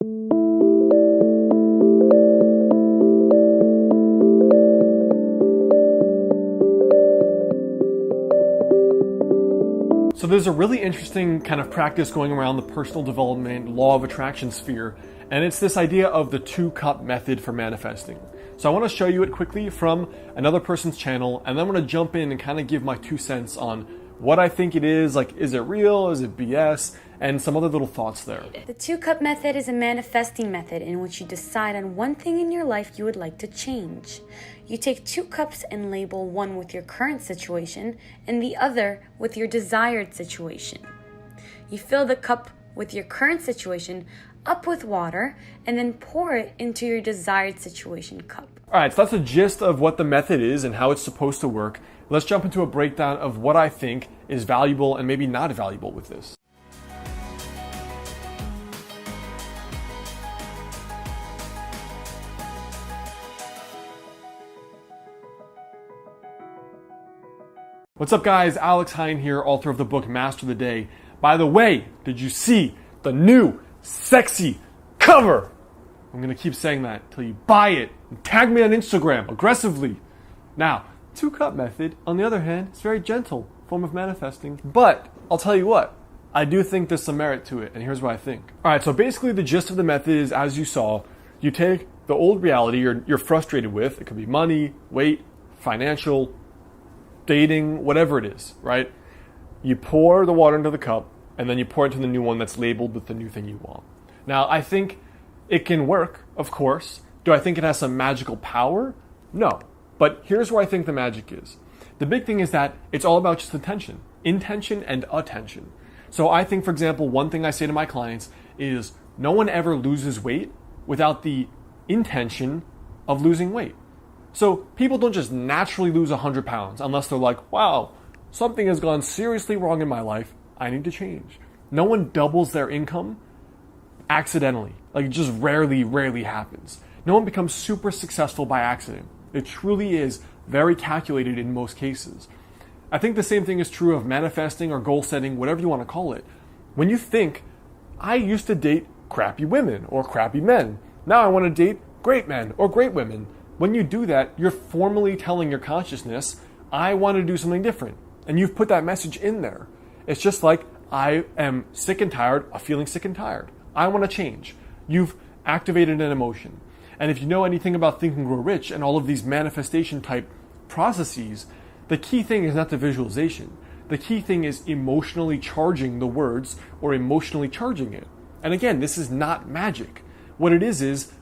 So there's a really interesting kind of practice going around the personal development law of attraction sphere, and it's this idea of the 2-cup method for manifesting. So I want to show you it quickly from another person's channel, and then I'm going to jump in and kind of give my 2 cents on what I think it is, like is it real, is it BS, and some other little thoughts there. The 2-cup method is a manifesting method in which you decide on one thing in your life you would like to change. You take 2 cups and label one with your current situation and the other with your desired situation. You fill the cup with your current situation up with water and then pour it into your desired situation cup. All right, so that's the gist of what the method is and how it's supposed to work. Let's jump into a breakdown of what I think is valuable and maybe not valuable with this. What's up guys, Alex Hine here, author of the book Master the Day. By the way, did you see the new sexy cover? I'm gonna keep saying that until you buy it and tag me on Instagram aggressively. Now, 2-cup method, on the other hand, is very gentle form of manifesting, but I'll tell you what, I do think there's some merit to it, and here's what I think. All right, so basically the gist of the method is, as you saw, you take the old reality you're frustrated with, it could be money, weight, financial, dating, whatever it is, right? You pour the water into the cup, and then you pour it into the new one that's labeled with the new thing you want. Now, I think it can work, of course. Do I think it has some magical power? No. But here's where I think the magic is. The big thing is that it's all about just intention and attention. So I think, for example, one thing I say to my clients is no one ever loses weight without the intention of losing weight. So people don't just naturally lose 100 pounds unless they're like, wow, something has gone seriously wrong in my life. I need to change. No one doubles their income accidentally. Like it just rarely happens. No one becomes super successful by accident. It truly is very calculated in most cases. I think the same thing is true of manifesting or goal setting, whatever you want to call it. When you think, I used to date crappy women or crappy men. Now I want to date great men or great women. When you do that, you're formally telling your consciousness, I want to do something different. And you've put that message in there. It's just like, I am sick and tired of feeling sick and tired. I want to change. You've activated an emotion. And if you know anything about Think and Grow Rich and all of these manifestation type processes, the key thing is not the visualization. The key thing is emotionally charging the words or emotionally charging it. And again, this is not magic. What it is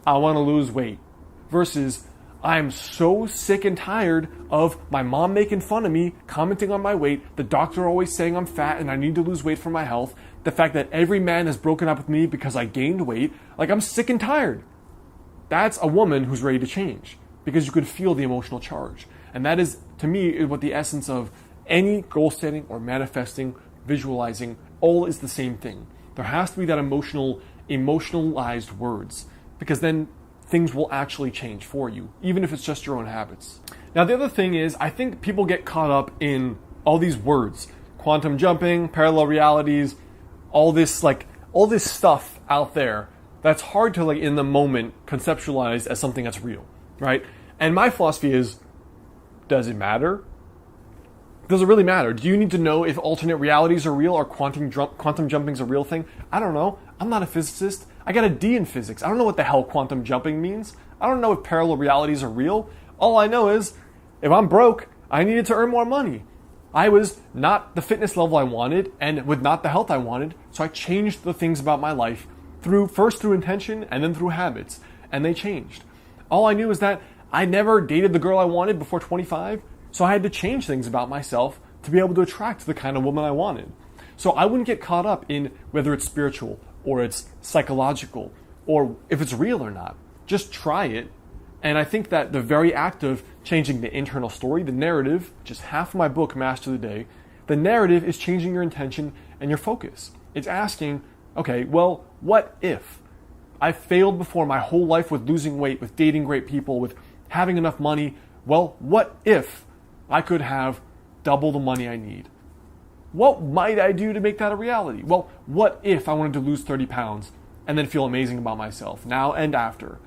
I want to lose weight. Versus, I'm so sick and tired of my mom making fun of me, commenting on my weight, the doctor always saying I'm fat and I need to lose weight for my health, the fact that every man has broken up with me because I gained weight, like I'm sick and tired. That's a woman who's ready to change because you could feel the emotional charge. And that is, to me, is what the essence of any goal setting or manifesting, visualizing, all is the same thing. There has to be that emotionalized words because then things will actually change for you, even if it's just your own habits. Now, the other thing is, I think people get caught up in all these words, quantum jumping, parallel realities, all this stuff out there that's hard to in the moment conceptualize as something that's real, right? And my philosophy is, does it matter? Does it really matter? Do you need to know if alternate realities are real or quantum jumping is a real thing? I don't know. I'm not a physicist. I got a D in physics. I don't know what the hell quantum jumping means. I don't know if parallel realities are real. All I know is if I'm broke, I needed to earn more money. I was not the fitness level I wanted and with not the health I wanted, so I changed the things about my life first through intention and then through habits, and they changed. All I knew is that I never dated the girl I wanted before 25, so I had to change things about myself to be able to attract the kind of woman I wanted. So I wouldn't get caught up in whether it's spiritual or it's psychological or if it's real or not. Just try it. And I think that the very act of changing the internal story, the narrative, which is half of my book, Master the Day, the narrative is changing your intention and your focus. It's asking, okay, well, what if? I failed before my whole life with losing weight, with dating great people, with having enough money. Well, what if I could have double the money I need? What might I do to make that a reality? Well, what if I wanted to lose 30 pounds? and then feel amazing about myself now and after.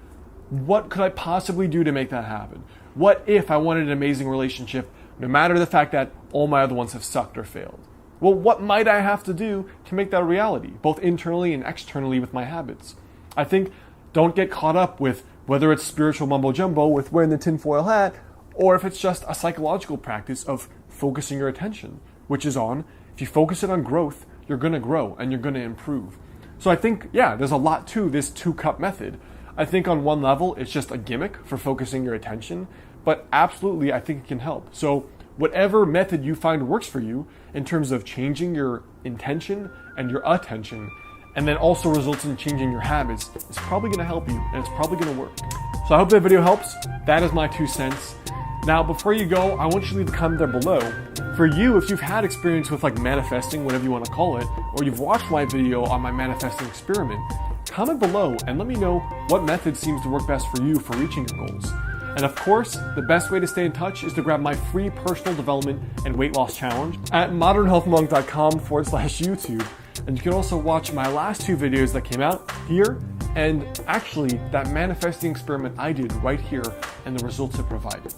What could I possibly do to make that happen? What if I wanted an amazing relationship, no matter the fact that all my other ones have sucked or failed? Well, what might I have to do to make that a reality, both internally and externally with my habits? I think don't get caught up with whether it's spiritual mumbo jumbo with wearing the tinfoil hat, or if it's just a psychological practice of focusing your attention, which is on, if you focus it on growth, you're going to grow and you're going to improve. So I think, there's a lot to this 2-cup method. I think on one level, it's just a gimmick for focusing your attention, but absolutely, I think it can help. So whatever method you find works for you in terms of changing your intention and your attention, and then also results in changing your habits, is probably going to help you, and it's probably going to work. So I hope that video helps. That is my 2 cents. Now, before you go, I want you to leave a comment there below. For you, if you've had experience with manifesting, whatever you want to call it, or you've watched my video on my manifesting experiment, comment below and let me know what method seems to work best for you for reaching your goals. And of course, the best way to stay in touch is to grab my free personal development and weight loss challenge at modernhealthmonk.com/YouTube. And you can also watch my last 2 videos that came out here, and actually that manifesting experiment I did right here and the results it provided.